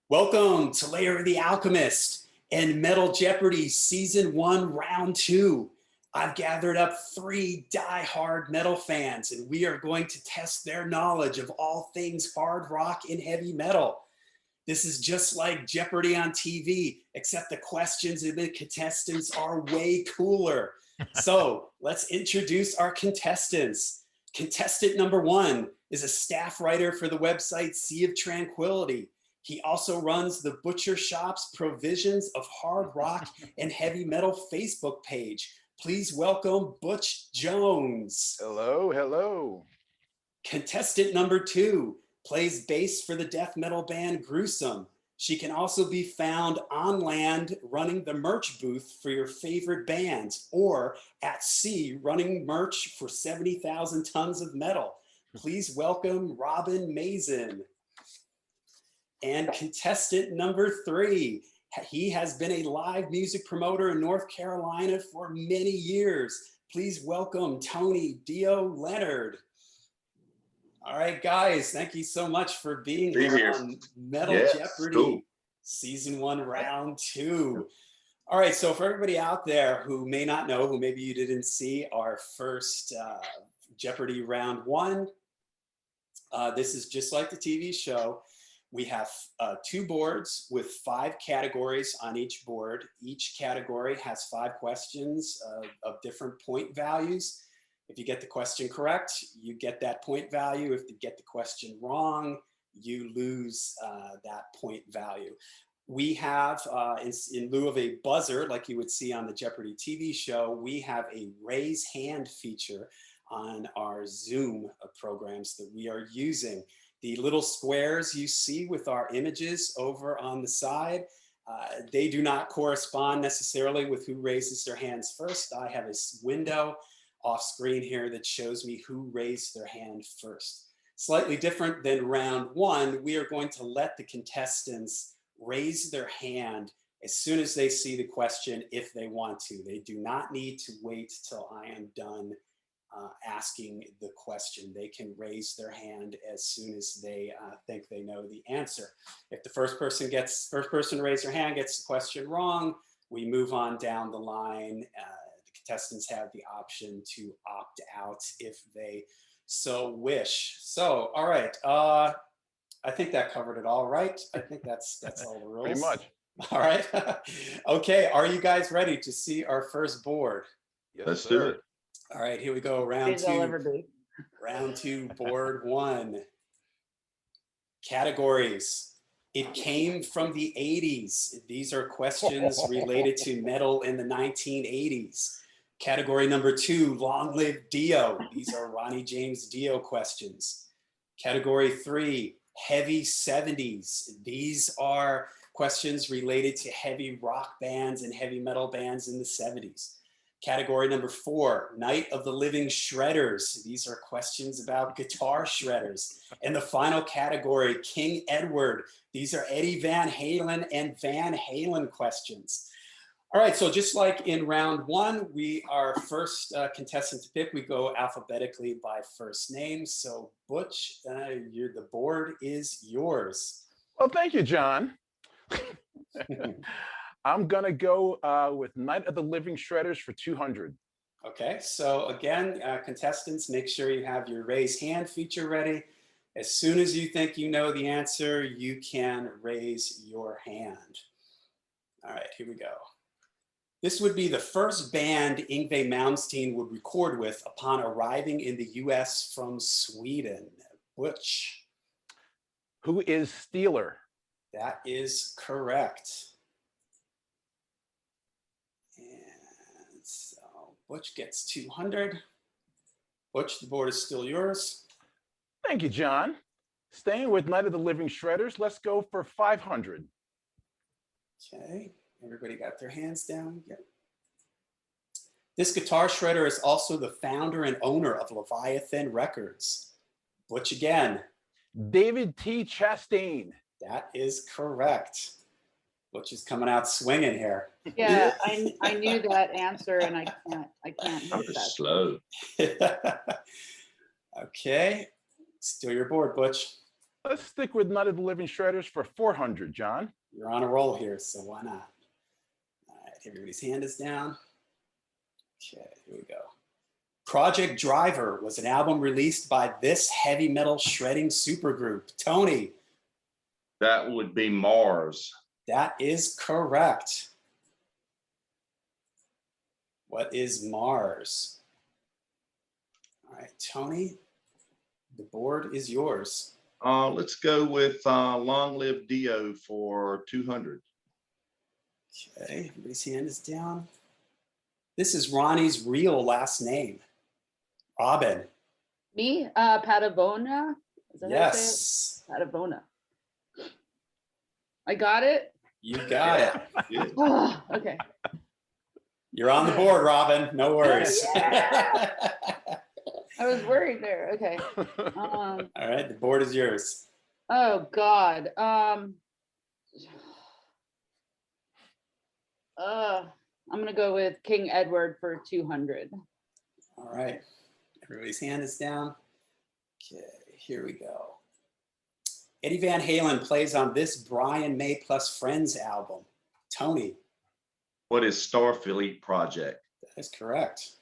Welcome to Layer of the Alchemist and Metal Jeopardy Season 1, Round 2. I've gathered up 3 die-hard metal fans, and we are going to test their knowledge of all things hard rock and heavy metal. This is just like Jeopardy on TV, except the questions and the contestants are way cooler. So let's introduce our contestants. Contestant number 1 is a staff writer for the website Sea of Tranquility. He also runs the Butcher Shop's Provisions of Hard Rock and Heavy Metal Facebook page. Please welcome Butch Jones. Hello, hello. Contestant number 2 plays bass for the death metal band Gruesome. She can also be found on land running the merch booth for your favorite bands, or at sea running merch for 70,000 tons of metal. Please welcome Robin Mazen. And contestant number 3, he has been a live music promoter in North Carolina for many years. Please welcome Tony Dio Leonard. All right, guys, thank you so much for being here on Metal Jeopardy, Season 1, Round 2. All right, so for everybody out there who may not know, who maybe you didn't see our first Jeopardy Round 1, this is just like the TV show. We have 2 boards with 5 categories on each board. Each category has 5 questions of different point values. If you get the question correct, you get that point value. If you get the question wrong, you lose that point value. We have, in lieu of a buzzer, like you would see on the Jeopardy TV show, we have a raise hand feature on our Zoom programs that we are using. The little squares you see with our images over on the side, they do not correspond necessarily with who raises their hands first. I have a window off screen here that shows me who raised their hand first. Slightly different than round 1, we are going to let the contestants raise their hand as soon as they see the question if they want to. They do not need to wait till I am done asking the question. They can raise their hand as soon as they think they know the answer. If the first person to raise their hand gets the question wrong, we move on down the line. The contestants have the option to opt out if they so wish. So, all right. I think that covered it all, right? I think that's all the rules. Pretty much. All right. Okay. Are you guys ready to see our first board? Yes, Let's sir. do it. All right, here we go. Round 2. Round 2, board 1. Categories. It came from the 80s. These are questions related to metal in the 1980s. Category number 2, long live Dio. These are Ronnie James Dio questions. Category 3, heavy 70s. These are questions related to heavy rock bands and heavy metal bands in the 70s. Category number 4, Night of the Living Shredders. These are questions about guitar shredders. And the final category, King Edward. These are Eddie Van Halen and Van Halen questions. All right, so just like in round 1, we are first contestant to pick. We go alphabetically by first name. So Butch, the board is yours. Well, thank you, John. I'm gonna go with Night of the Living Shredders for 200. Okay, so again, contestants, make sure you have your raise hand feature ready. As soon as you think you know the answer, you can raise your hand. All right, here we go. This would be the first band Yngwie Malmsteen would record with upon arriving in the US from Sweden. Butch. Who is Steeler? That is correct. Butch gets 200. Butch, the board is still yours. Thank you, John. Staying with Night of the Living Shredders, let's go for 500. Okay, everybody got their hands down? Yep. This guitar shredder is also the founder and owner of Leviathan Records. Butch again. David T. Chastain. That is correct. Butch is coming out swinging here. Yeah, I knew that answer, and I can't That hit was that. slow. Okay, still your board, Butch. Let's stick with Night of the Living Shredders for 400, John. You're on a roll here, so why not? All right, everybody's hand is down. Okay, here we go. Project Driver was an album released by this heavy metal shredding supergroup. Tony. That would be Mars. That is correct. What is Mars? All right, Tony, the board is yours. Let's go with Long Live Dio for 200. Okay, everybody's hand is down. This is Ronnie's real last name. Robin. Me? Patavona? Is that how you say Yes, it? Patavona. I got it? you got it. Yeah. Oh, okay. You're on the board, Robin. No worries. Yeah. I was worried there. Okay. All right, the board is yours. Oh God. I'm gonna go with King Edward for 200. All right, everybody's hand is down. Okay, here we go. Eddie Van Halen plays on this Brian May plus Friends album. Tony. What is Starfleet Project? That is correct.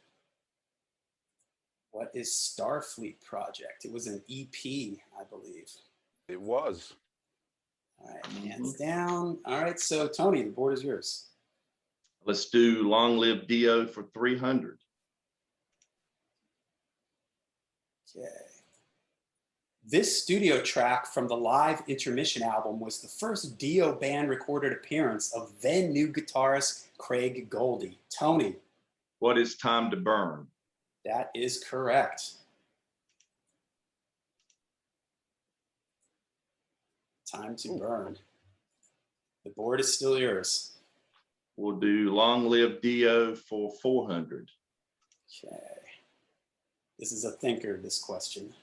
What is Starfleet Project? It was an EP, I believe. It was. All right, hands down. All right, so Tony, the board is yours. Let's do Long Live Dio for 300. Okay. This studio track from the live intermission album was the first Dio band recorded appearance of then new guitarist Craig Goldie. Tony. What is Time to Burn? That is correct. Time to Burn. The board is still yours. We'll do Long Live Dio for 400. Okay. This is a thinker, this question.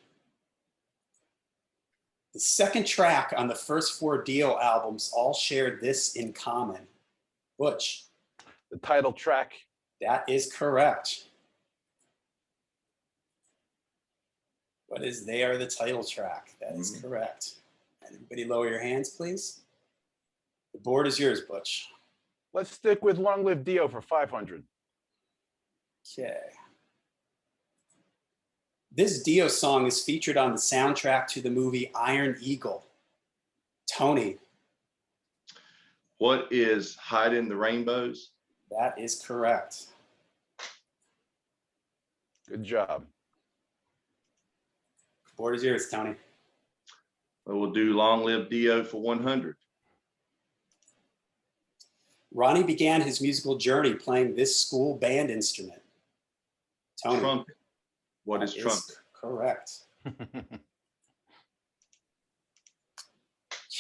The second track on the first 4 Dio albums all share this in common. Butch. The title track. That is correct. What is They Are the title track? That is correct. Everybody lower your hands, please. The board is yours, Butch. Let's stick with Long Live Dio for 500. Okay. This Dio song is featured on the soundtrack to the movie Iron Eagle. Tony. What is Hide in the Rainbows? That is correct. Good job. Board is yours, Tony. We'll do Long Live Dio for 100. Ronnie began his musical journey playing this school band instrument. Tony. Trumpet. What is That trumpet? Correct.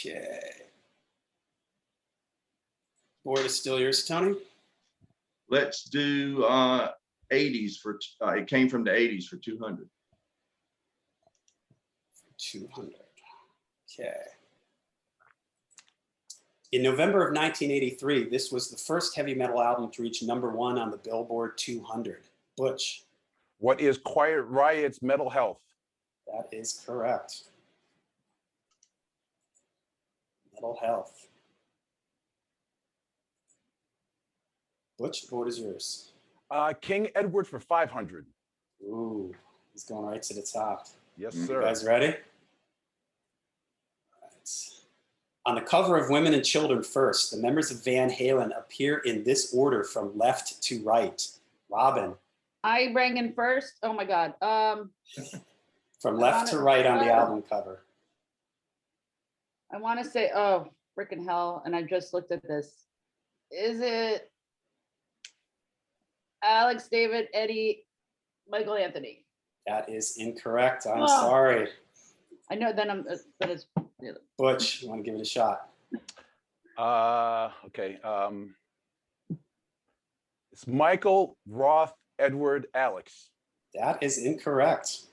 Okay. Board is still yours, Tony. Let's do 80s for, it came from the 80s for 200. 200. Okay. In November of 1983, this was the first heavy metal album to reach #1 on the Billboard 200. Butch. What is Quiet Riot's Mental Health? That is correct. Mental Health. Butch, the board is yours. King Edward for 500. Ooh, he's going right to the top. Yes, You sir. guys ready? All right. On the cover of Women and Children First, the members of Van Halen appear in this order from left to right. Robin. I rang in first. Oh my God. From left to right on the album cover. I want to say, oh, freaking hell. And I just looked at this. Is it Alex, David, Eddie, Michael Anthony? That is incorrect. I'm Oh. sorry. I know that it's Butch, you want to give it a shot? Okay. It's Michael, Roth, Edward, Alex. That is incorrect.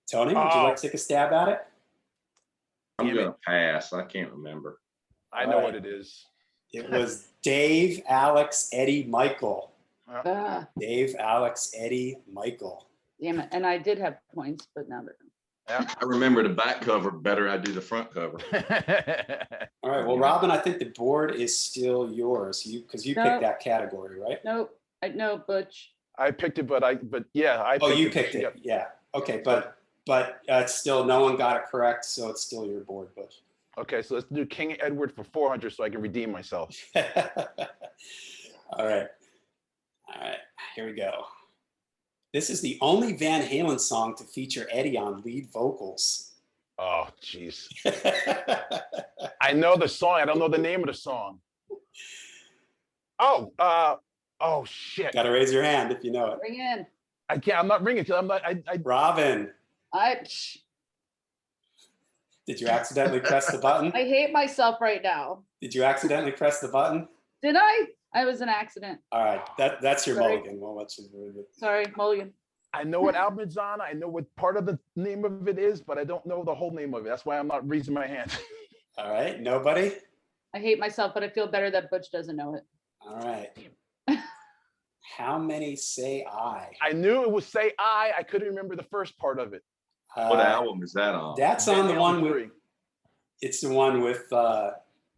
Tony, would you like to take a stab at it? I'm Damn going it. to pass. I can't remember. I know All what right. it is. It was Dave, Alex, Eddie, Michael. ah, Dave, Alex, Eddie, Michael. damn it. And I did have points, but now they're Yeah. I remember the back cover better. I do the front cover. All right. Well, Robin, I think the board is still yours. Because you picked Nope. that category, right? Nope. No, Butch. I picked it, but yeah, I Oh, picked you it. picked it. Yep. Yeah. Okay, but it's still no one got it correct, so it's still your board, Butch. Okay, so let's do King Edward for 400 so I can redeem myself. All right. Here we go. This is the only Van Halen song to feature Eddie on lead vocals. Oh, jeez. I know the song. I don't know the name of the song. Oh, oh shit. Got to raise your hand if you know it. Bring in. I can't. I'm not ringing because I'm not. Robin, Psh, did you accidentally press the button? I hate myself right now. Did you accidentally press the button? Did I? I was an accident. All right, that's your Sorry. mulligan. We'll let you do it. Sorry, Mulligan. I know what album it's on. I know what part of the name of it is, but I don't know the whole name of it. That's why I'm not raising my hand. All right, nobody? I hate myself, but I feel better that Butch doesn't know it. All right. How many say I? I knew it was Say I couldn't remember the first part of it. What album is that on? That's Van on the Halen one 3. with, it's the one with,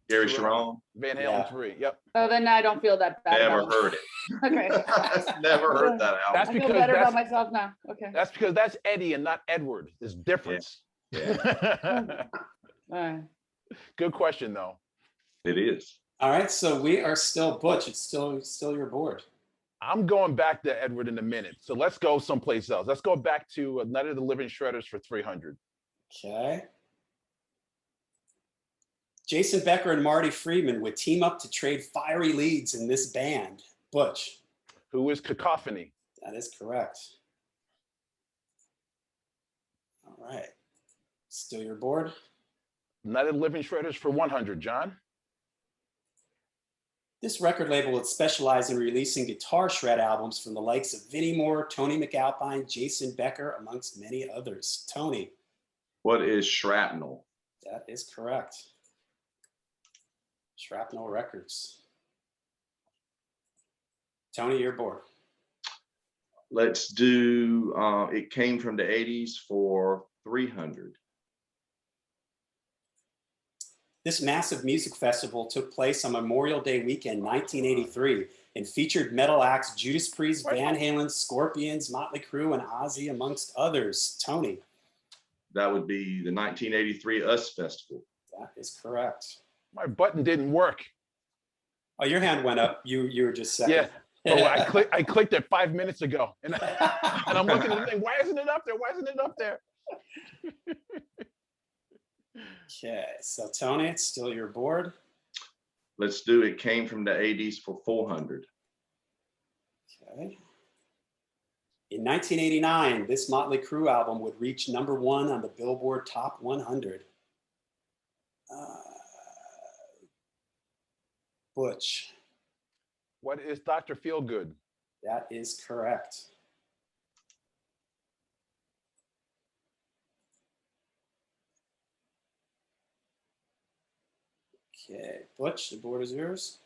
Gary Sharon? Van Halen Yeah. 3. Yep. Oh, then I don't feel that bad. Never about heard it. Okay. Never heard that album. That's I feel because better about myself now. Okay. that's because that's Eddie and not Edward. There's difference. Yeah, All right. Good question though. it is. all right, so we are still Butch. It's still your board. I'm going back to Edward in a minute. So let's go someplace else. Let's go back to Night of the Living Shredders for 300. Okay. Jason Becker and Marty Friedman would team up to trade fiery leads in this band. Butch. Who is Cacophony? That is correct. All right. Still your board? Night of the Living Shredders for 100, John. This record label would specialize in releasing guitar shred albums from the likes of Vinnie Moore, Tony McAlpine, Jason Becker, amongst many others. Tony. What is Shrapnel? That is correct. Shrapnel Records. Tony, your board. Let's do, it came from the 80s for 300. This massive music festival took place on Memorial Day weekend, 1983, and featured metal acts Judas Priest, Van Halen, Scorpions, Motley Crue, and Ozzy, amongst others. Tony. That would be the 1983 US Festival. That is correct. My button didn't work. Oh, your hand went up. You were just second. Yeah. Oh, I clicked it 5 minutes ago, and I'm looking at the thing. Why isn't it up there? Why isn't it up there? Okay, so Tony, it's still your board. Let's do It Came from the 80s for 400. Okay. In 1989, this Motley Crue album would reach #1 on the Billboard Top 100. Butch. What is Dr. Feelgood? That is correct. Okay, Butch, the board is yours.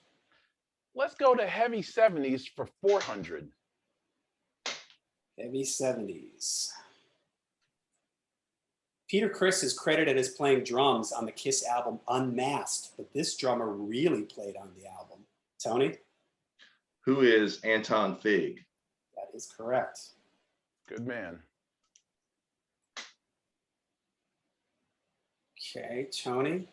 Let's go to Heavy 70s for 400. Heavy 70s. Peter Criss is credited as playing drums on the Kiss album Unmasked, but this drummer really played on the album. Tony? Who is Anton Fig? That is correct. Good man. Okay, Tony?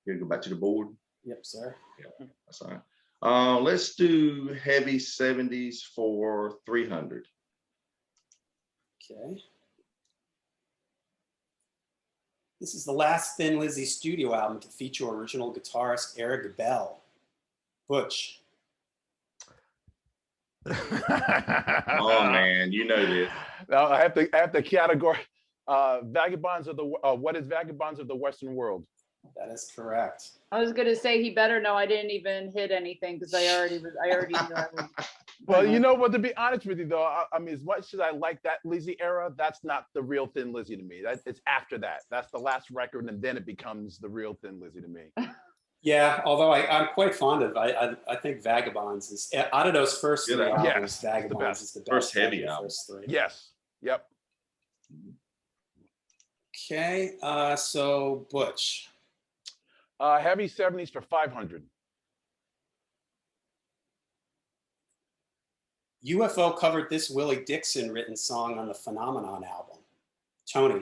You go back to the board? Yep, sir. Yeah, that's all right. Let's do Heavy 70s for 300. Okay. This is the last Thin Lizzy studio album to feature original guitarist Eric Bell. Butch. Oh man, you know this. Now I have the category. Vagabonds of the what is Vagabonds of the Western World? That is correct. I was gonna say he better know I didn't even hit anything because I already knew I was. Well, you know what? To be honest with you, though, I mean, as much as I like that Lizzy era, that's not the real Thin Lizzy to me. It's after that. That's the last record, and then it becomes the real Thin Lizzy to me. Yeah, although I'm quite fond of, I think Vagabonds is, out of those first three albums, Yes, Vagabonds is the best. First heavy of the album. First three. Yes. Yep. Okay, so Butch. Heavy 70s for 500. UFO covered this Willie Dixon written song on the Phenomenon album. Tony.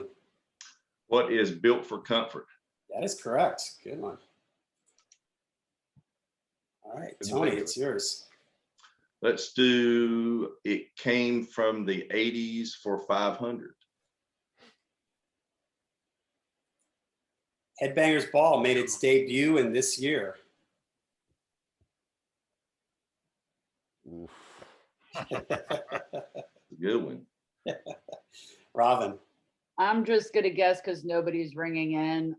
What is Built for Comfort? That is correct. Good one. All right, Tony, it's yours. Let's do It Came from the 80s for 500. Headbangers Ball made its debut in this year. Oof. Good one. Robin. I'm just gonna guess because nobody's ringing in.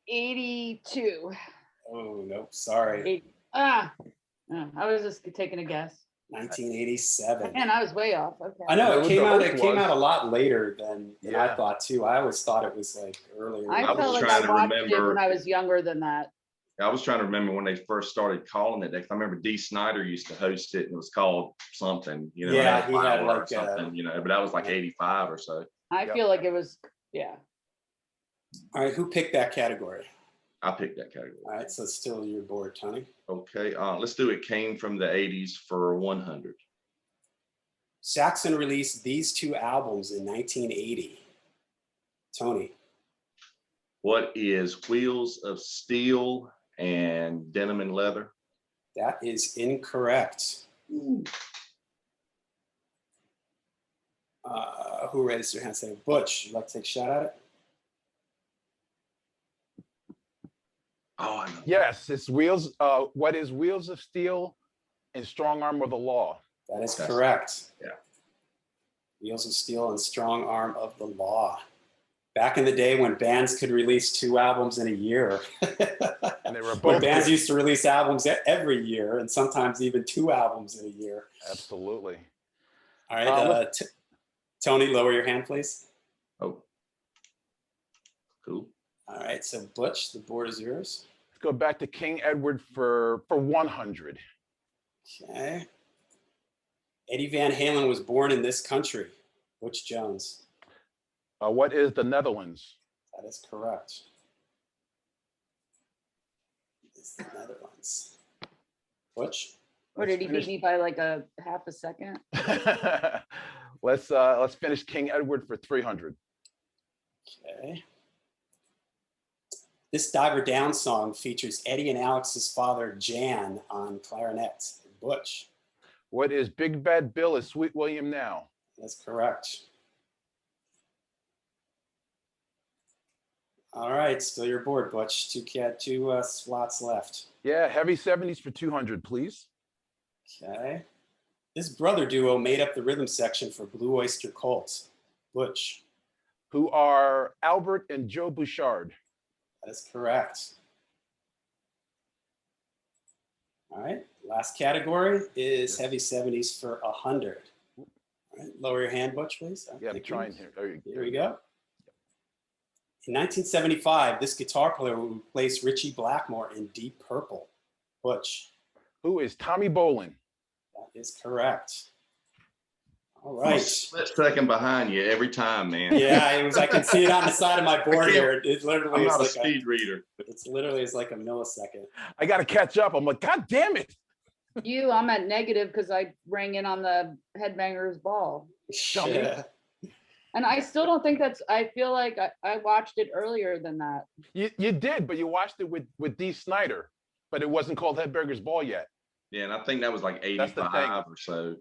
82. Oh, nope, sorry. I was just taking a guess. 1987. Man, I was way off. Okay. I know it came out a lot later than I Yeah. thought too. I always thought it was like earlier. I was felt like trying I to watched it remember- when I was younger than that. I was trying to remember when they first started calling it. I remember Dee Snider used to host it, and it was called something, you know. Yeah, he had Flower or like something, you know. But that was like 85 or so. I Yep. feel like it was, yeah. All right, who picked that category? I picked that category. All right, so it's still your board, Tony. Okay, let's do It Came from the 80s for 100. Saxon released these two albums in 1980. Tony. What is Wheels of Steel and Denim and Leather? That is incorrect. Who raised their hand? Say Butch. You'd like to take a shot at it? Oh, I know. Yes, it's Wheels. What is Wheels of Steel and Strong Arm of the Law? That is That's- correct. yeah. Wheels of Steel and Strong Arm of the Law. Back in the day when bands could release 2 albums in a year. And they were When both bands used to release albums every year and sometimes even 2 albums in a year. Absolutely. All right, Tony, lower your hand, please. Oh, cool. All right, so Butch, the board is yours. Let's go back to King Edward for 100. Okay. Eddie Van Halen was born in this country. Butch Jones. What is the Netherlands? That is correct. It's the Netherlands. Butch? Or did he beat me by like a half a second? Let's finish King Edward for 300. Okay. This Diver Down song features Eddie and Alex's father, Jan, on clarinet. Butch. What is Big Bad Bill is Sweet William now? That's correct. All right, still your board, Butch. Two slots left. Yeah, heavy 70s for 200, please. Okay. This brother duo made up the rhythm section for Blue Oyster Cult. Butch. Who are Albert and Joe Bouchard? That is correct. All right, last category is heavy 70s for 100. All right, lower your hand, Butch, please. Yeah, I'm Thank you. trying here. Here we go. In 1975, this guitar player replaced Richie Blackmore in Deep Purple. Butch. Who is Tommy Bolin? That is correct. All I'm a right. split second behind you every time, man. Yeah, it was. I can see it on the side of my board here. It literally I'm is not a like speed reader. it's literally is like a millisecond. I got to catch up. I'm like, God damn it. I'm at negative because I rang in on the Headbangers Ball. Yeah. And I still don't think I feel like I watched it earlier than that. You did, but you watched it with Dee Snider, but it wasn't called Headbangers Ball yet. Yeah, and I think that was like That's the thing. 85 or so.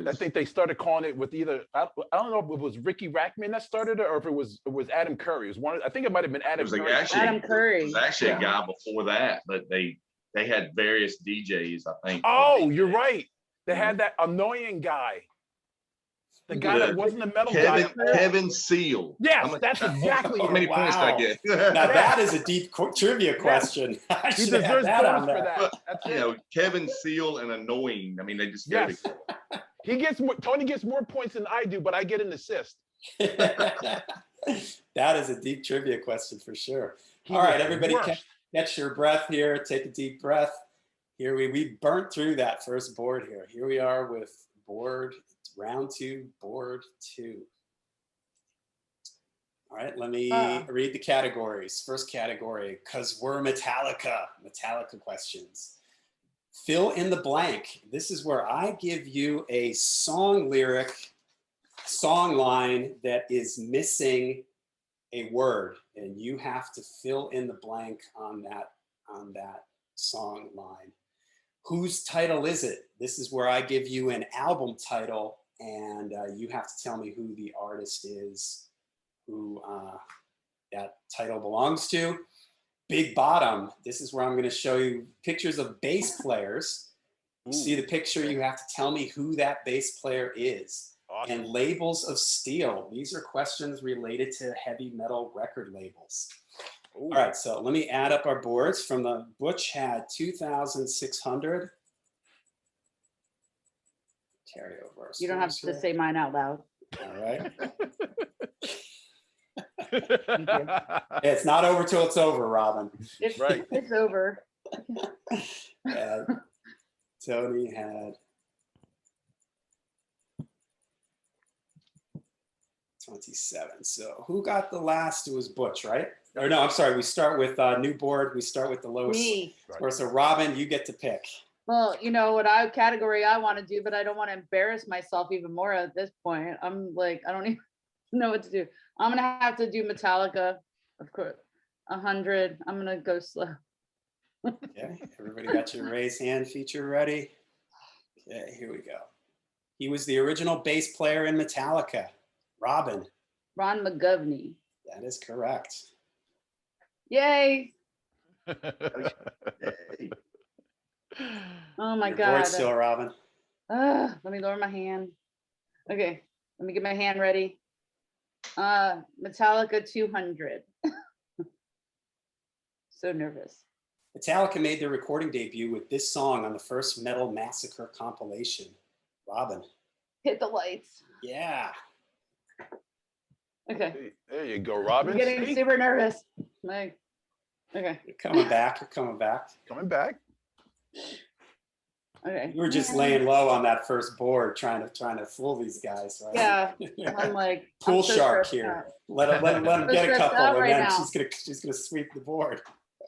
I think they started calling it with either I don't know if it was Ricky Rackman that started it or if it was Adam Curry. It was one. I think it might have been It Adam was like Curry. Adam Curry. It was actually a guy before that, but they had various DJs, I think. Oh, you're right. They had that annoying guy. The guy that wasn't a metal guy. Kevin Seal. Yes, that's exactly How many it. points did I Wow. get? Now that is a deep trivia question. I He should have had deserves that on bonus for there. that. That's You it. know, Kevin Seal and annoying. I mean, they just go Yes. He gets more, Tony gets more points than I do, but I get an assist. That is a deep trivia question for sure. He All right, was everybody, worst. catch your breath here. Take a deep breath. Here we burnt through that first board here. Here we are with board round 2, board 2. All right, let me read the categories. First category, because we're Metallica questions. Fill in the blank. This is where I give you a song lyric, song line that is missing a word, and you have to fill in the blank on that song line. Whose title is it? This is where I give you an album title, and you have to tell me who the artist is, who that title belongs to. Big bottom. This is where I'm going to show you pictures of bass players. You see the picture, you have to tell me who that bass player is. Awesome. And labels of steel. These are questions related to heavy metal record labels. Ooh. All right, so let me add up our boards. From the Butch had 2,600. Carry over. You don't have to say mine out loud. All right. It's not over till it's over, Robin. It's over. Tony had 27. So who got the last? It was Butch, right? Or no, I'm sorry. We start with new board. We start with the lowest score. So Robin, you get to pick. Well, you know what category I want to do, but I don't want to embarrass myself even more at this point. I'm like, I don't even know what to do. I'm gonna have to do Metallica, of course. 100. I'm gonna go slow. Okay, everybody got your raise hand feature ready? Okay, here we go. He was the original bass player in Metallica. Robin. Ron McGovney. That is correct. Yay! Oh my God. Board still, Robin. Let me lower my hand. Okay, let me get my hand ready. Metallica 200. So nervous. Metallica made their recording debut with this song on the first Metal Massacre compilation. Robin. Hit the lights. Yeah. Okay. There you go, Robin. I'm getting super nervous. Okay. You're coming back. Coming back. Okay. You were just laying low on that first board, trying to fool these guys, right? Yeah. I'm like pool shark here. Let him get a couple, and right then now. she's gonna sweep the board.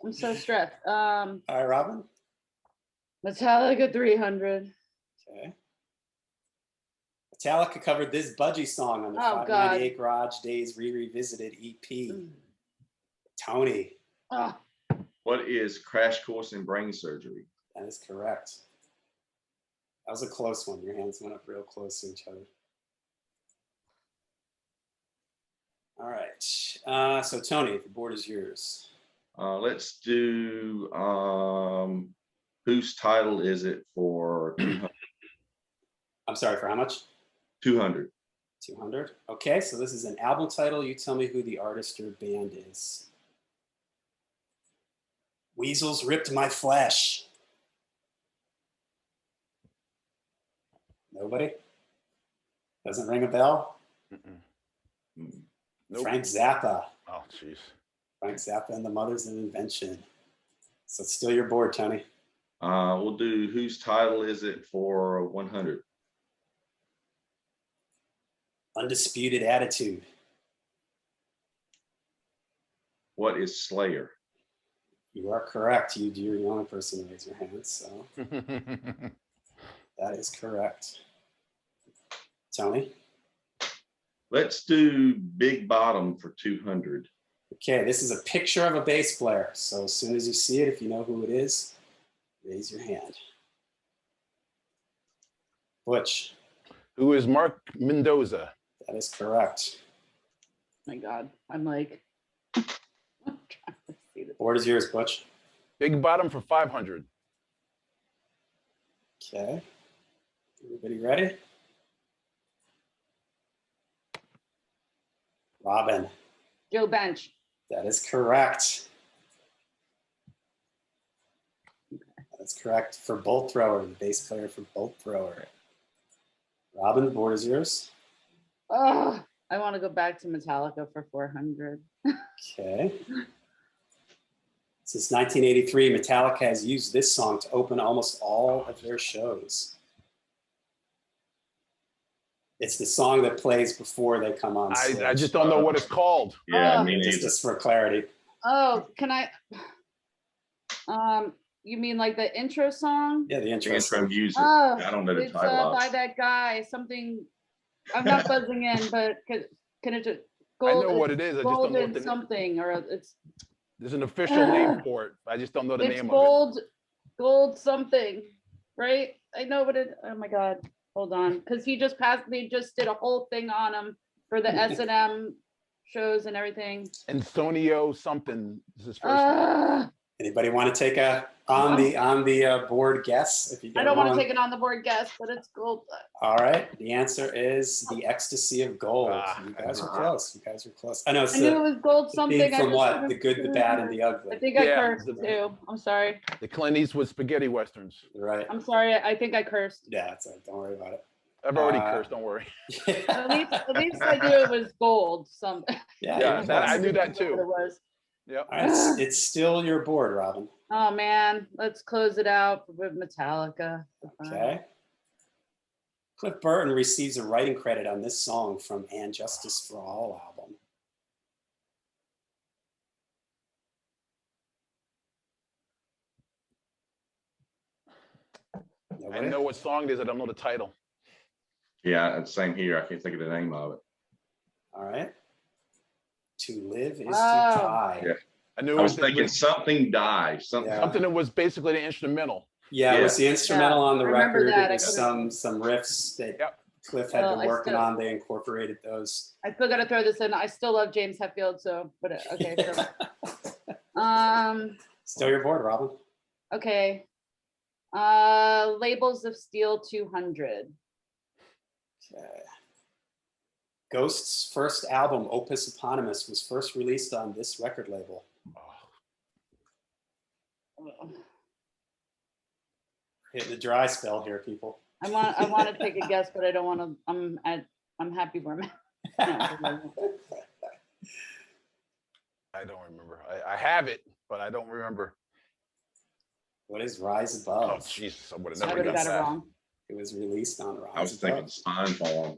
I'm so stressed. All right, Robin. Metallica 300. Okay. Metallica covered this Budgie song on the 598 Garage Days Revisited EP. Tony. Oh. What is Crash Course in Brain Surgery? That is correct. That was a close one. Your hands went up real close to each other. All right. So Tony, the board is yours. Let's do whose title is it for 200? I'm sorry, for how much? 200. 200. Okay, so this is an album title. You tell me who the artist or band is. Weasels Ripped My Flesh. Nobody? Doesn't ring a bell? Nope. Frank Zappa. Oh, jeez. Frank Zappa and the Mothers of Invention. So it's still your board, Tony. We'll do whose title is it for 100? Undisputed Attitude. What is Slayer? You are correct. You're the only person to raise your hand, so that is correct. Tony? Let's do Big Bottom for 200. Okay, this is a picture of a bass player. So as soon as you see it, if you know who it is, raise your hand. Butch? Who is Mark Mendoza? That is correct. My God, I'm like, I'm trying to see the Board is yours, Butch. Big Bottom for 500. Okay. Everybody ready? Robin. Joe Bench. That is correct. That's correct for Bolt Thrower, the bass player for Bolt Thrower. Robin, the board is yours. Oh, I want to go back to Metallica for 400. Okay. Since 1983, Metallica has used this song to open almost all of their shows. It's the song that plays before they come on stage. I just don't know what it's called. Yeah, Oh. me neither. Just for clarity. Oh, can I? You mean like the intro song? Yeah, the The intro. intro music. Oh, I don't know the it's title by of it. that guy. Something. I'm not buzzing in, but can it just? I know what it is. I just don't know what Golden the something, or it's there's an official name for it. I just don't know the it's name gold something, right? I know what it. Oh my god, hold on, because he just passed. They just did a whole thing on him for the S&M shows and everything. of it. Antonio something is his first name. Ah, Anybody want to take a on the board guess? If you get I don't want to one? take it on the board guess, but it's gold. All right. The answer is the ecstasy of gold. Ah, You guys are ah. close. You guys are close. I know it's I knew it was gold the something. theme I from just what? couldn't The good, the bad, and the I ugly. think I Yeah, cursed too. I'm sorry. The Clint Eastwood spaghetti westerns. Right. I'm sorry. I think I cursed. Yeah, it's don't worry about it. I've already cursed. Don't worry. At least I knew it was gold. Yeah, Yeah, you're that, I close. knew that What too. it was. Yep. All right, it's still your board, Robin. Oh man, let's close it out with Metallica. Okay. Cliff Burton receives a writing credit on this song from And Justice for All album. I Nobody? know what song it is. I don't know the title. Yeah, same here. I can't think of the name of it. All right. To live is to Oh. die. Yeah. I knew I it was thinking something die. Something. Yeah. something that was basically the instrumental. Yeah, it was the instrumental on the I remember record. that. It was I couldn't- some riffs that Yep. Cliff had Well, been I working still- on. They incorporated those. I still gotta throw this in. I still love James Hetfield, so but okay. So, Still your board, Robin. okay. Labels of Steel 200. Okay. Ghost's first album, Opus Eponymous, was first released on this record label. Hitting the dry spell here, people. I want to take a guess, but I don't want to. I'm happy where I'm at. No. I don't remember. I have it, but I don't remember. What is Rise Oh, Above? Jesus. I would have I never would have got got it that. wrong. It was released on Rise I was Above. thinking spine form.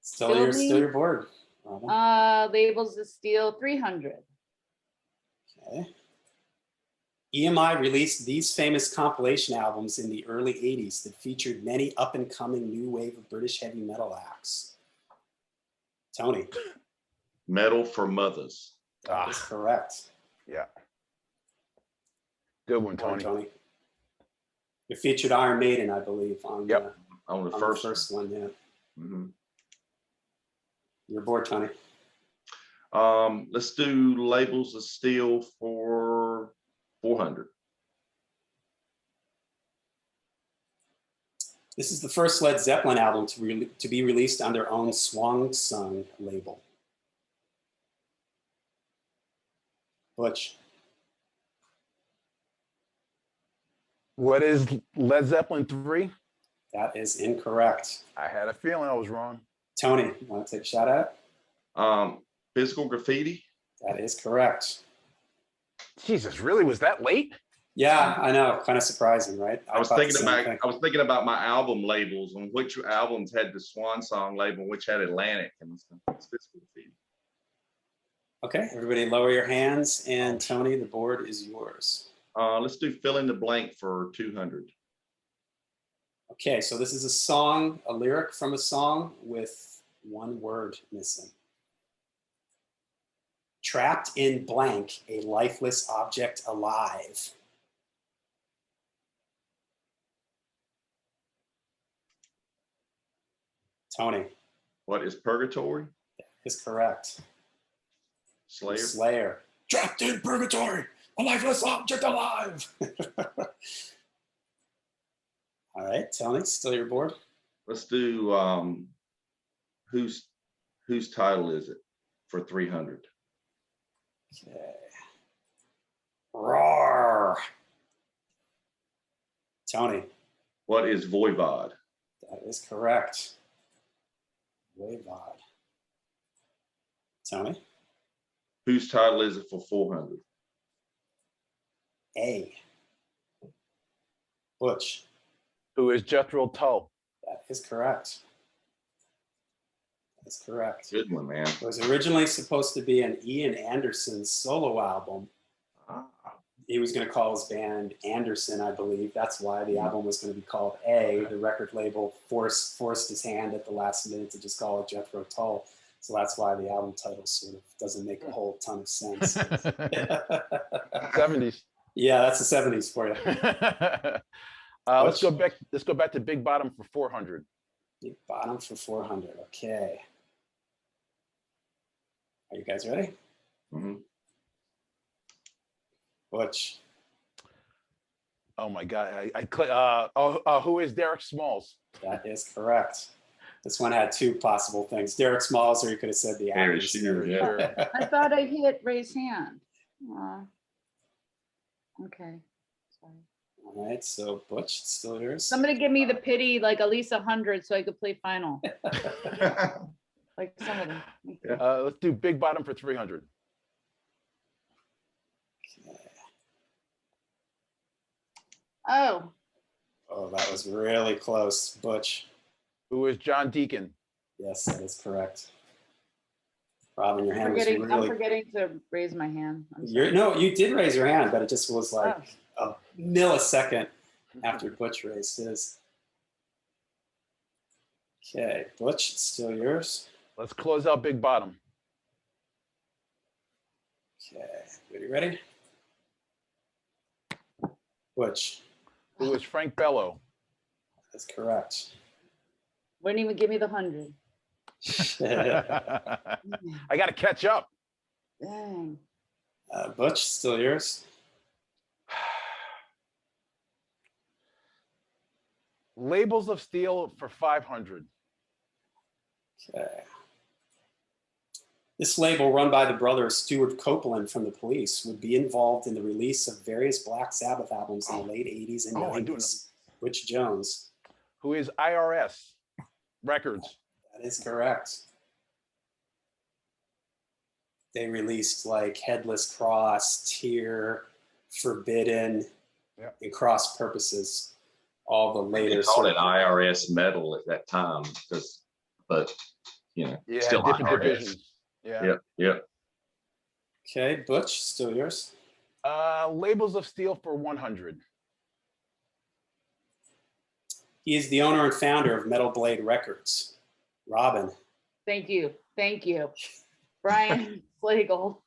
Still me? your board, Robin. Labels of Steel 300. Okay. EMI released these famous compilation albums in the early 80s that featured many up-and-coming new wave of British heavy metal acts. Tony. Metal for Mothers. That is correct. Yeah. Good one, Tony. Tony. It featured Iron Maiden, I believe, on, Yep. On the on first. the first one, yeah. Mhm. Your board, Tony. Let's do Labels of Steel for 400. This is the first Led Zeppelin album to be released on their own Swan Song label. Butch. What is Led Zeppelin 3? That is incorrect. I had a feeling I was wrong. Tony, you want to take a shot at it? Physical Graffiti. That is correct. Jesus, really? Was that late? Yeah, I know. Kind of surprising, right? I was thought the thinking same about thing. I was thinking about my album labels and which albums had the Swan Song label, which had Atlantic, and it's Physical Graffiti. Okay, everybody lower your hands, and Tony, the board is yours. Let's do Fill in the Blank for 200. Okay, so this is a song, a lyric from a song with one word missing. Trapped in blank, a lifeless object alive. Tony. What is Purgatory? Is correct. Slayer. Slayer. Trapped in purgatory, a lifeless object alive. All right, Tony, still your board? Let's do whose title is it for 300? Okay. Roar. Tony. What is Voivod? That is correct. Voivod. Tony. Whose title is it for 400? A. Butch. Who is Jethro Tull? That is correct. That's correct. Good one, man. It was originally supposed to be an Ian Anderson solo album. Ah, He was going to call his band Anderson, I believe. That's why the album was going to be called A. The record label forced his hand at the last minute to just call it Jethro Tull. So that's why the album title sort of doesn't make a whole ton of sense. 70s. Yeah, that's the 70s for you. Let's go back to Big Bottom for 400. Big Bottom for 400. Okay. Are you guys ready? mhm. Butch. Oh my God! Who is Derek Smalls? That is correct. This one had two possible things: Derek Smalls, or you could have said the Harry actor. Shearer, yeah. I thought I hit raise hand. Okay. Sorry. All right, so Butch, it's still yours. Somebody give me the pity, like at least 100, so I could play final. Like some of them. Let's do Big Bottom for 300. Oh, Oh, that was really close, Butch. Who is John Deacon? Yes, that is correct. Robin, your I'm hand was forgetting really. to raise my hand. I'm sorry. No, you did raise your hand, but it just was like Oh. a millisecond after Butch raised his. Okay, Butch, it's still yours. Let's close out Big Bottom. Okay, you ready? Butch, Who is Frank Bello? that's correct. Wouldn't even give me the 100. I got to catch up. Dang. Butch, still yours. Labels of Steel for 500. Okay. This label, run by the brothers Stuart Copeland from the Police, would be involved in the release of various Black Sabbath albums in the late 80s and 90s. Butch Jones. Who is IRS Records? That is correct. They released like Headless Cross, Tear, Forbidden, and Cross Purposes. All the later. They called it IRS metal at that time, but you know, still different IRS. divisions. Yeah. Yep. Okay, Butch, still yours. Labels of Steel for 100. He is the owner and founder of Metal Blade Records. Robin. Thank you. Thank you. Brian Slagle.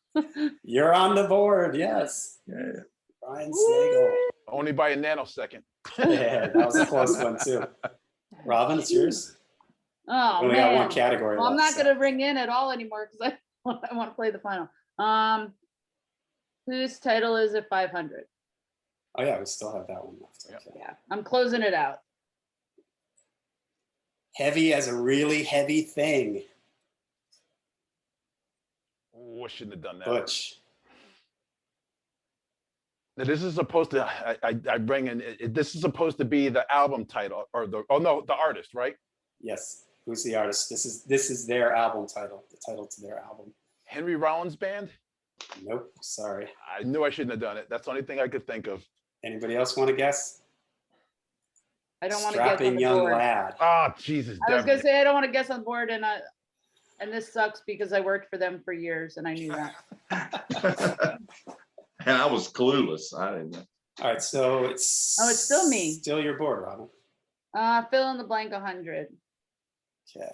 You're on the board, yes. Yeah. Brian Slagle. Only by a nanosecond. Yeah, that was a close one too. Robin, it's yours. Oh, We only man. got one category Well, I'm left, not going to ring in at all anymore because I want to play the final. Whose title is it? 500. Oh yeah, we still have that one left. Okay. Yeah, I'm closing it out. Heavy as a really heavy thing. Oh, I shouldn't have done that. Butch. Now, this is supposed to, I bring in, this is supposed to be the album title or the artist, right? Yes. Who's the artist? This is their album title, the title to their album. Henry Rollins Band? Nope, sorry. I knew I shouldn't have done it. That's the only thing I could think of. Anybody else want to guess? I don't want to guess on Strapping the young board. lad. Oh, Jesus. I was going to say I don't want to guess on board, and this sucks because I worked for them for years and I knew that. And I was clueless. I didn't know. All right, so it's still me. Still your board, Robin. Fill in the blank 100. Okay.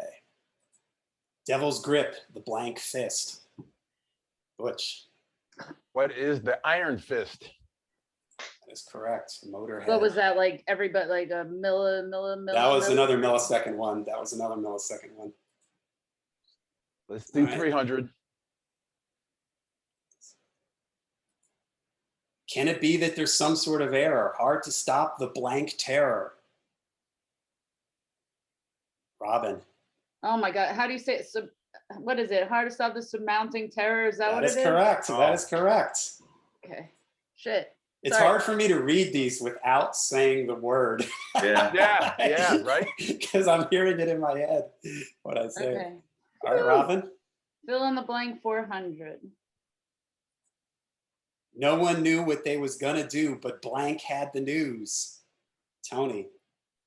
Devil's Grip, the Blank Fist. Butch. What is the Iron Fist? That is correct. Motorhead. What was that, like everybody, like a That was another millisecond one. Let's do All right. 300. Can it be that there's some sort of error? Hard to stop the blank terror. Robin. Oh my God. How do you say it? What is it? Hard to stop the surmounting terror? Is that what it is? Correct. Oh. That is correct. Okay. Shit. It's Sorry. hard for me to read these without saying the word. Yeah. Yeah, right? Because I'm hearing it in my head what I say. Okay. All right, Robin. Fill in the blank 400. No one knew what they was gonna do, but blank had the news. Tony.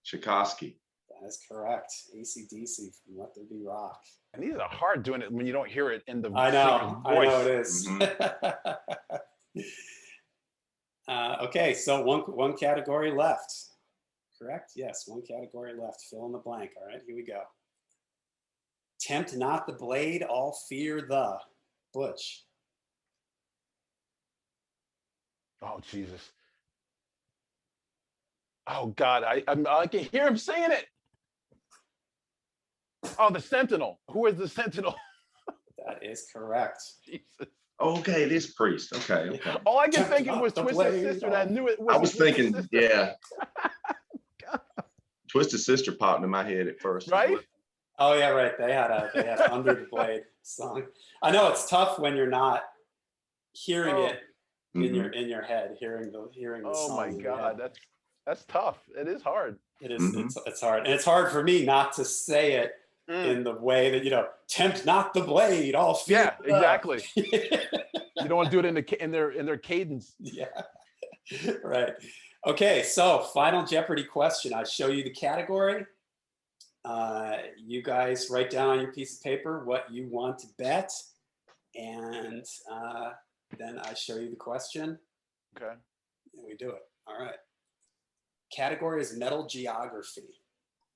Tchaikovsky. That is correct. AC/DC from Let There Be Rock. And these are hard doing it when you don't hear it in the I know, singer's voice. it is. Okay, so one category left. Correct? Yes, one category left. Fill in the blank. All right, here we go. Tempt not the blade, all fear the Butch. Oh, Jesus. Oh, God. I can hear him saying it. Oh, the Sentinel. Who is the Sentinel? That is correct. Jesus. Okay, it is Priest. Okay, okay. All I can Tempt think of not was the Twisted blade, Sister, and I knew it was. I was thinking, Sister. yeah. Twisted Sister popped in my head at first. Right? Oh yeah, right. They had Under the Blade song. I know it's tough when you're not hearing it in your head, hearing the Oh song. my God, that's tough. It is hard. It is. It's hard, and it's hard for me not to say it in the way that tempt not the blade, all fear. Yeah, exactly. You don't want to do it in their cadence. Yeah. Right. Okay. So final Jeopardy question. I show you the category. You guys write down on your piece of paper what you want to bet, and then I show you the question. Okay. And we do it. All right. Category is metal geography.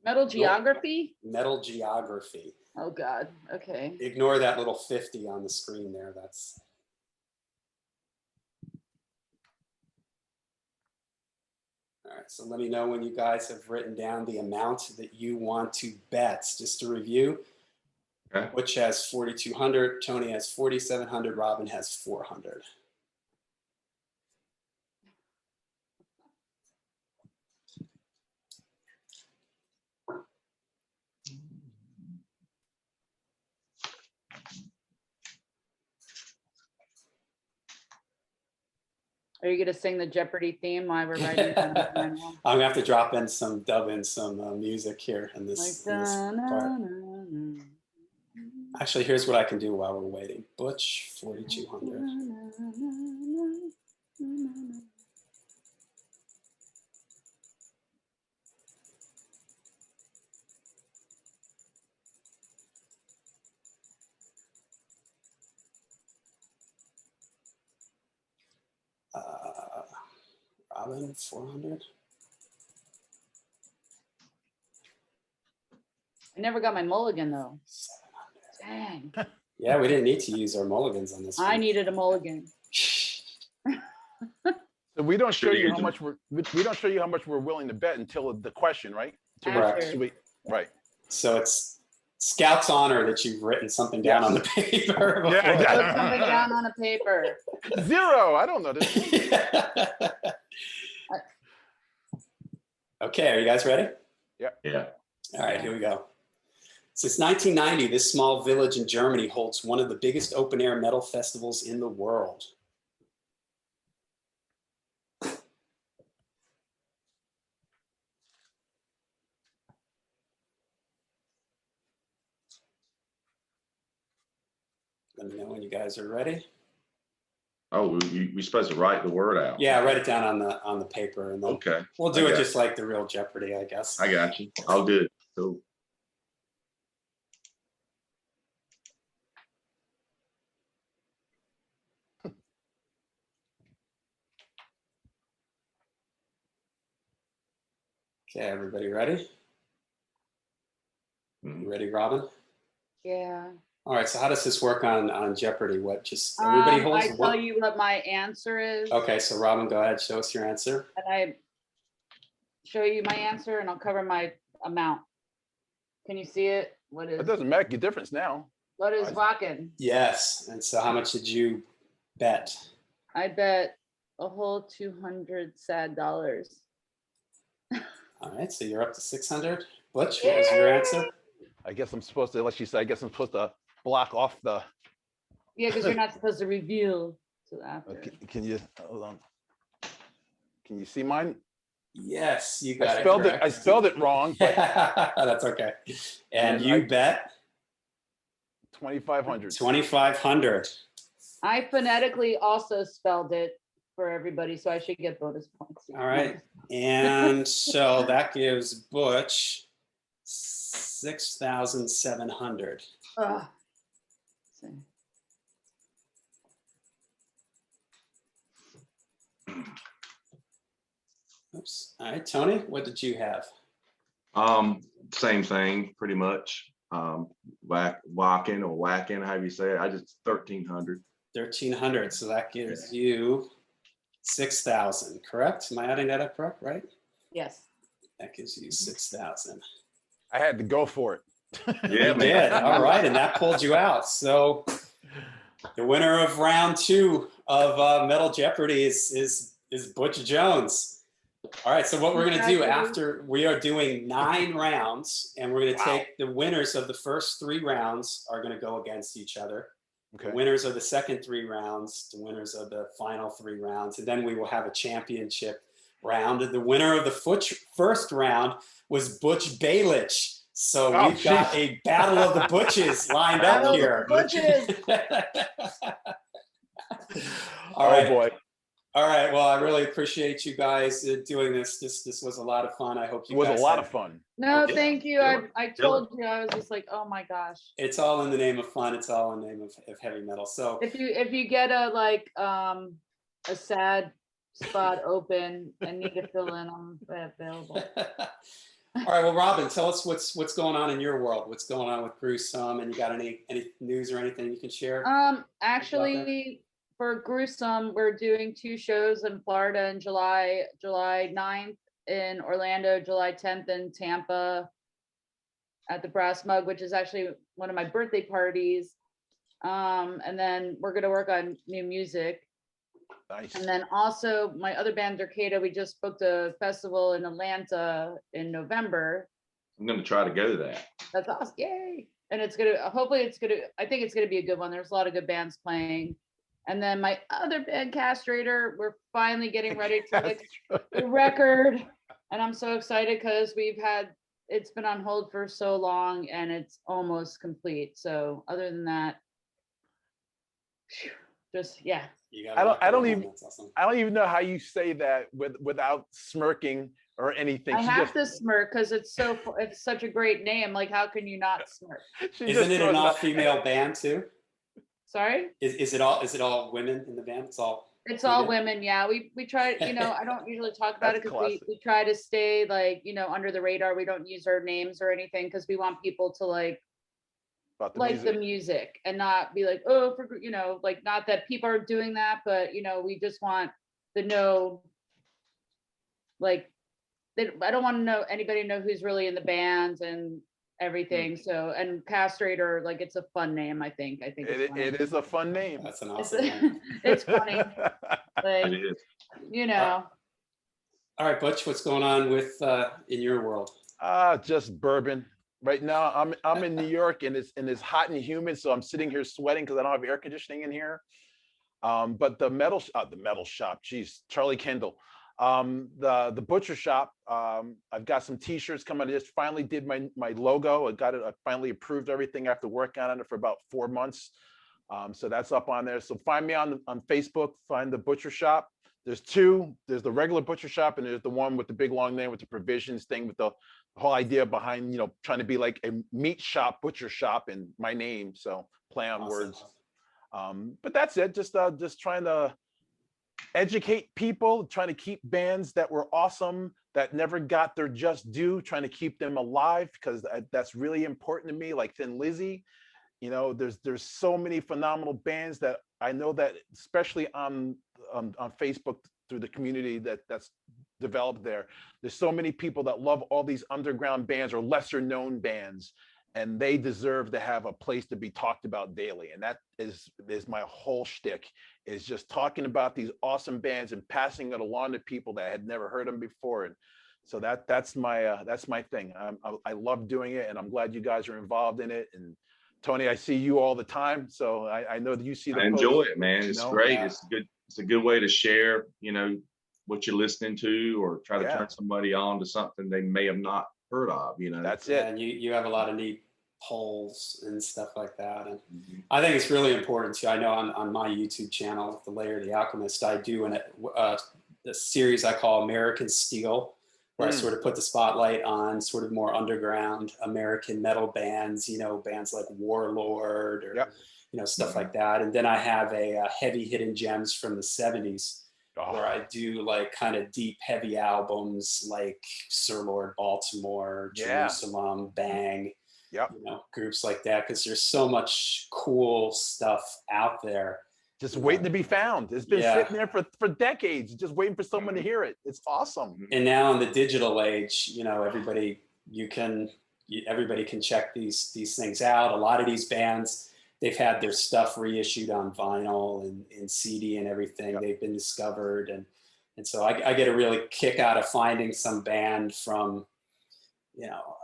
Metal geography? Metal geography. Oh God. Okay. Ignore that little 50 on the screen there. That's. All right, so let me know when you guys have written down the amount that you want to bet. Just to review, Okay. Butch has 4,200, Tony has 4,700, Robin has 400. Are you gonna sing the Jeopardy theme while we're writing? I'm gonna have to dub in some music here in this part. Actually, here's what I can do while we're waiting. Butch, 4,200. Robin, 400. I never got my mulligan though. 700. Dang. Yeah, we didn't need to use our mulligans on this one. I needed a mulligan. So we don't show you how much we're willing to bet until the question, right? Correct. Right. So it's Scout's honor that you've written something down on the paper. Yeah, Put something down on a paper. 0. I don't know this. Okay, are you guys ready? Yeah. All right, here we go. Since 1990, this small village in Germany holds one of the biggest open-air metal festivals in the world. Let me know when you guys are ready. Oh, we supposed to write the word out. Yeah, write it down on the paper, and then Okay. we'll do it just like the real Jeopardy, I guess. I got you. I'll do it. Cool. Okay, everybody ready? You ready, Robin? Yeah. All right, so how does this work on Jeopardy? What, just everybody holds I tell you what my answer is. Okay, so Robin, go ahead, show us your answer. And I show you my answer and I'll cover my amount. Can you see it? It doesn't make a difference now. What is walking? Yes, and so how much did you bet? I bet a whole $200 sad dollars. All right, so you're up to 600. Butch, what was your answer? I guess I'm supposed to, unless you say, I guess I'm supposed to block off the. Yeah, because you're not supposed to reveal to after. Can you hold on? Can you see mine? Yes, you got I spelled it wrong. But that's okay. And you bet 2,500. 2,500. I phonetically also spelled it for everybody, so I should get bonus points. All right, and so that gives Butch 6,700. Ugh. See. Oops. All right, Tony, what did you have? Same thing, pretty much. Whacking or whacking, however you say it. I just 1,300. 1,300. So that gives you 6,000, correct? Am I adding that up correct, right? Yes. That gives you 6,000. I had to go for it. Yeah, You man. did. All right, and that pulled you out. So the winner of round 2 of Metal Jeopardy is Butch Jones. All right, so what we're going to do after, we are doing 9 rounds, and we're going to take the winners of the first 3 rounds are going to go against each other. Okay. The winners of the second 3 rounds, the winners of the final 3 rounds, and then we will have a championship round. And the winner of the first round was Butch Balich. So we've got a battle of the Butches lined up here. Butches. All right. Oh boy. All right. Well, I really appreciate you guys doing this. This was a lot of fun. I hope you It was guys a lot had- of fun. No, Okay. thank you. I told you, I was just like, oh my gosh. It's all in the name of fun. It's all in the name of heavy metal. So If you get a sad spot open and need to fill in, I'm available. all right. Well, Robin, tell us what's going on in your world. What's going on with Gruesome? And you got any news or anything you can share? Actually, for Gruesome, we're doing 2 shows in Florida in July 9th in Orlando, July 10th in Tampa at the Brass Mug, which is actually one of my birthday parties. And then we're going to work on new music. Nice. And then also my other band, Dercada, we just booked a festival in Atlanta in November. I'm going to try to go to that. That's awesome. Yay. And it's going to, hopefully it's going to, I think it's going to be a good one. There's a lot of good bands playing. And then my other band, Castrator, we're finally getting ready to mix the record. And I'm so excited because it's been on hold for so long and it's almost complete. So other than that, just, yeah. I don't even know how you say that without smirking or anything. I have to smirk because it's such a great name. Like, how can you not smirk? Isn't it an all-female band too? Sorry? Is it all women in the band? It's all women. Yeah. We try, I don't usually talk about it because we try to stay like, under the radar. We don't use our names or anything because we want people to like the music and not be like, oh, like not that people are doing that, but we just want to know, like, I don't want to know anybody know who's really in the band and everything. So, and Castrator, like, it's a fun name. I think it is a fun name. That's an awesome name. It's funny. Like, It is. All right, Butch, what's going on with in your world? Just bourbon. Right now, I'm in New York and it's hot and humid, so I'm sitting here sweating because I don't have air conditioning in here. But the metal shop, geez, Charlie Kendall, the butcher shop. I've got some T-shirts coming. I just finally did my logo. I got it. I finally approved everything after working on it for about 4 months. So that's up on there. So find me on Facebook. Find the butcher shop. There's 2. There's the regular butcher shop, and there's the one with the big long name with the provisions thing, with the whole idea behind, trying to be like a meat shop, butcher shop, and my name. So play on words. But that's it. Just trying to educate people, trying to keep bands that were awesome, that never got their just due, trying to keep them alive, because that's really important to me. Like Thin Lizzy, there's so many phenomenal bands that I know, that especially on Facebook, through the community that's developed there. There's so many people that love all these underground bands or lesser known bands, and they deserve to have a place to be talked about daily. And that is my whole shtick, is just talking about these awesome bands and passing it along to people that had never heard them before. And so that's my thing. I love doing it, and I'm glad you guys are involved in it. And Tony, I see you all the time, so I know that you see the I enjoy it, man. It's great. Yeah. It's a good way to share, what you're listening to, or try to turn somebody on to something they may have not heard of. That's it. And you have a lot of neat polls and stuff like that. And I think it's really important too. I know on my YouTube channel, The Layer of the Alchemist, I do a series I call American Steel, where I sort of put the spotlight on sort of more underground American metal bands, you know, bands like Warlord or, you know, stuff like that. And then I have a heavy hidden gems from the 70s where I do like kind of deep, heavy albums like Sir Lord Baltimore, Jerusalem, Bang, you know, groups like that, because there's so much cool stuff out there. Just waiting to be found. It's been sitting there for decades, just waiting for someone to hear it. It's awesome. And now in the digital age, you know, everybody can check these things out. A lot of these bands, they've had their stuff reissued on vinyl and CD and everything. They've been discovered, and so I get a really kick out of finding some band from, you know,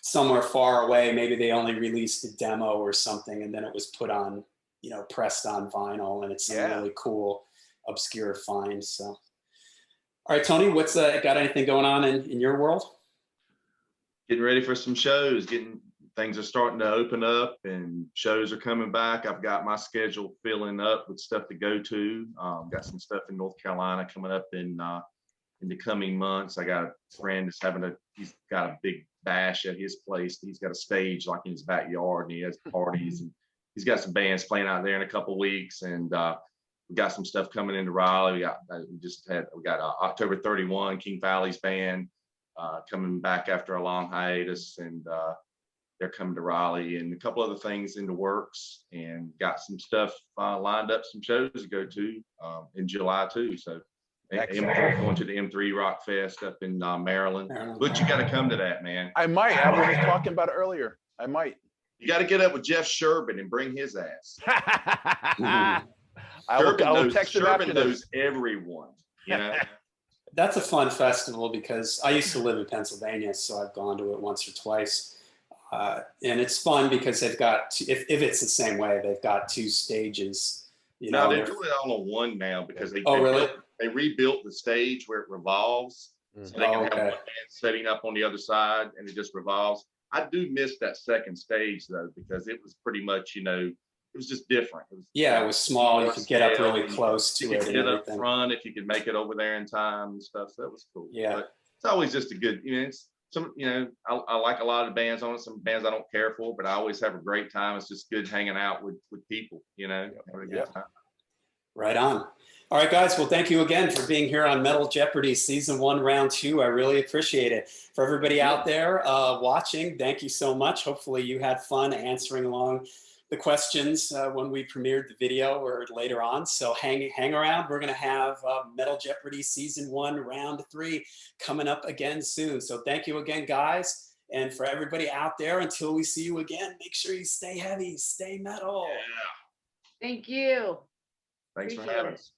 somewhere far away. Maybe they only released a demo or something, and then it was put on, you know, pressed on vinyl, and it's some really cool, obscure find. So, all right, Tony, what's got anything going on in your world? Getting ready for some shows. Things are starting to open up, and shows are coming back. I've got my schedule filling up with stuff to go to. Got some stuff in North Carolina coming up in the coming months. I got a friend that's he's got a big bash at his place. He's got a stage like in his backyard, and he has parties, and he's got some bands playing out there in a couple of weeks, and we got some stuff coming into Raleigh. We got October 31, King Valley's band coming back after a long hiatus, and they're coming to Raleigh, and a couple other things in the works, and got some stuff lined up, some shows to go to in July too. So going to the M3 Rock Fest up in Maryland. But you got to come to that, man. I might. I was talking about it earlier. I might. You got to get up with Jeff Sherbin and bring his ass. I will text him after Sherbin knows everyone. You know? That's a fun festival because I used to live in Pennsylvania, so I've gone to it once or twice. And it's fun because they've got, if it's the same way, they've got two stages. You know, they're doing it all on one now because really? They rebuilt the stage where it revolves. So they can have one band setting up on the other side, and it just revolves. I do miss that second stage though, because it was pretty much, you know, it was just different. It was small. You could get up really close to it. You could get up front if you could make it over there in time and stuff. So that was cool. Yeah. But it's always just a good, you know, I like a lot of bands on it. Some bands I don't care for, but I always have a great time. It's just good hanging out with people, you know, having a good time. Right on. All right, guys. Well, thank you again for being here on Metal Jeopardy Season 1, Round 2. I really appreciate it. For everybody out there watching, thank you so much. Hopefully you had fun answering along the questions when we premiered the video or later on. So hang around. We're going to have Metal Jeopardy Season 1, Round 3 coming up again soon. So thank you again, guys. And for everybody out there, until we see you again, make sure you stay heavy, stay metal. Yeah. Thank you. Thanks for having us.